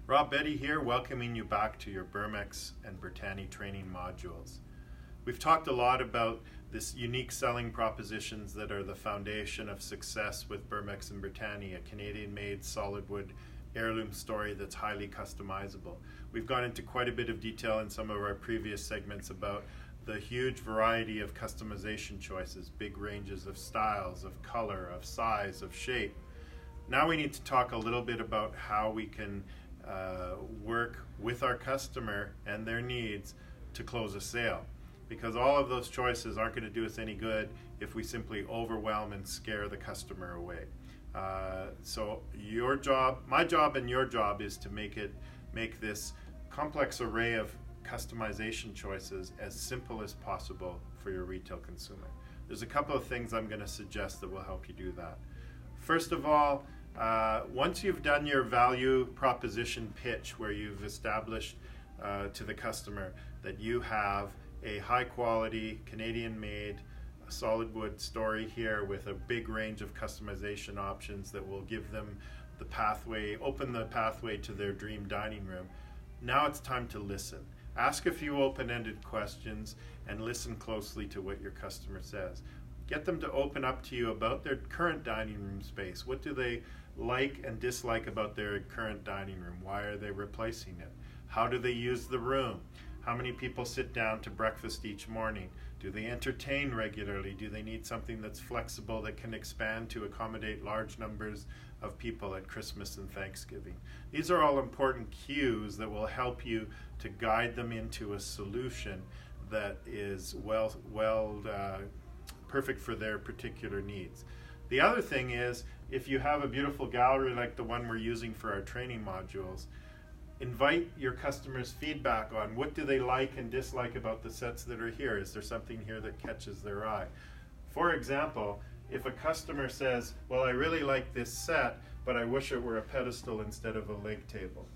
Rob Betty here, welcoming you back to your Bermex and Bertanie training modules. We've talked a lot about this unique selling propositions that are the foundation of success with Bermex and Bertanie, a Canadian-made solid wood heirloom story that's highly customizable. We've gone into quite a bit of detail in some of our previous segments about the huge variety of customization choices, big ranges of styles, of color, of size, of shape. Now we need to talk a little bit about how we can work with our customer and their needs to close a sale, because all of those choices aren't going to do us any good if we simply overwhelm and scare the customer away. So your job, my job, and your job is to make this complex array of customization choices as simple as possible for your retail consumer. There's a couple of things I'm going to suggest that will help you do that. First of all, once you've done your value proposition pitch, where you've established to the customer that you have a high quality Canadian made solid wood story here with a big range of customization options that will give them the pathway, open the pathway to their dream dining room, now it's time to listen. Ask a few open-ended questions and listen closely to what your customer says. Get them to open up to you about their current dining room space. What do they like and dislike about their current dining room? Why are they replacing it? How do they use the room? How many people sit down to breakfast each morning? Do they entertain regularly? Do they need something that's flexible that can expand to accommodate large numbers of people at Christmas and Thanksgiving? These are all important cues that will help you to guide them into a solution that is perfect for their particular needs. The other thing is, if you have a beautiful gallery like the one we're using for our training modules, invite your customers' feedback on what do they like and dislike about the sets that are here. Is there something here that catches their eye? For example, if a customer says, well, I really like this set, but I wish it were a pedestal instead of a leg table.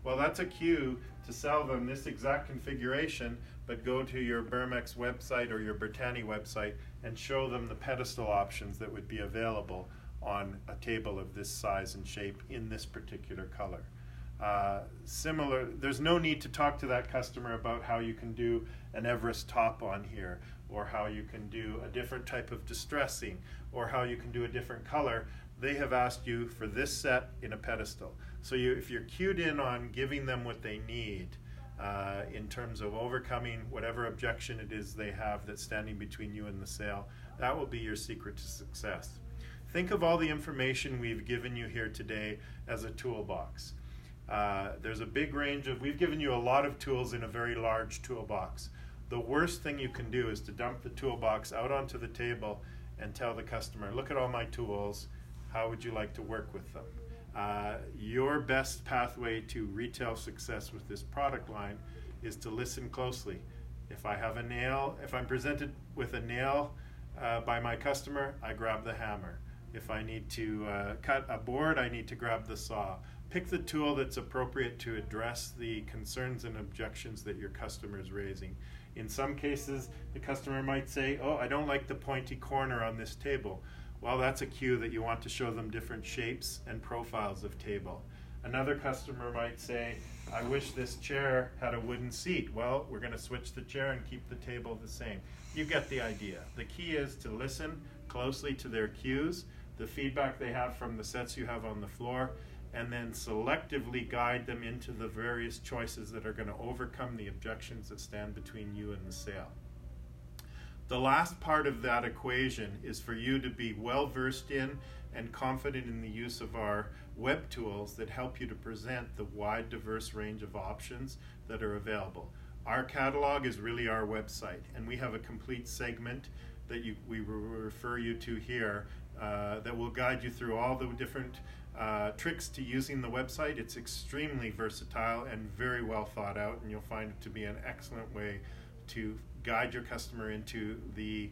Well, that's a cue to sell them this exact configuration, but go to your Bermex website or your Bertanie website and show them the pedestal options that would be available on a table of this size and shape in this particular color. There's no need to talk to that customer about how you can do an Everest top on here, or how you can do a different type of distressing, or how you can do a different color. They have asked you for this set in a pedestal. So if you're cued in on giving them what they need in terms of overcoming whatever objection it is they have that's standing between you and the sale, that will be your secret to success. Think of all the information we've given you here today as a toolbox. There's a big range of, we've given you a lot of tools in a very large toolbox. The worst thing you can do is to dump the toolbox out onto the table and tell the customer, look at all my tools, how would you like to work with them? Your best pathway to retail success with this product line is to listen closely. If I have a nail, if I'm presented with a nail by my customer, I grab the hammer. If I need to cut a board, I need to grab the saw. Pick the tool that's appropriate to address the concerns and objections that your customer is raising. In some cases, the customer might say, oh, I don't like the pointy corner on this table. Well, that's a cue that you want to show them different shapes and profiles of table. Another customer might say, I wish this chair had a wooden seat. Well, we're going to switch the chair and keep the table the same. You get the idea. The key is to listen closely to their cues, the feedback they have from the sets you have on the floor, and then selectively guide them into the various choices that are going to overcome the objections that stand between you and the sale. The last part of that equation is for you to be well versed in and confident in the use of our web tools that help you to present the wide, diverse range of options that are available. Our catalog is really our website, and we have a complete segment that we will refer you to here that will guide you through all the different tricks to using the website. It's extremely versatile and very well thought out, and you'll find it to be an excellent way to guide your customer into the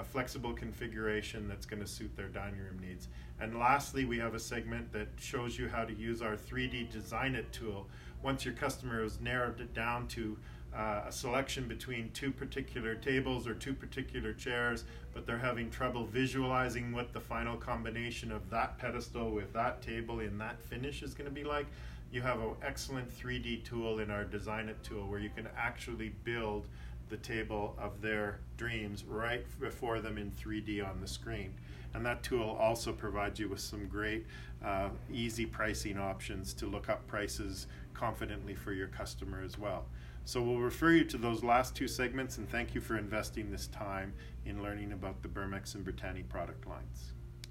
flexible configuration that's going to suit their dining room needs. And lastly, we have a segment that shows you how to use our 3D Design It tool. Once your customer has narrowed it down to a selection between two particular tables or two particular chairs, but they're having trouble visualizing what the final combination of that pedestal with that table in that finish is going to be like, you have an excellent 3D tool in our Design It tool where you can actually build the table of their dreams right before them in 3D on the screen. And that tool also provides you with some great easy pricing options to look up prices confidently for your customer as well. So we'll refer you to those last two segments, and thank you for investing this time in learning about the Bermex and Bertanie product lines.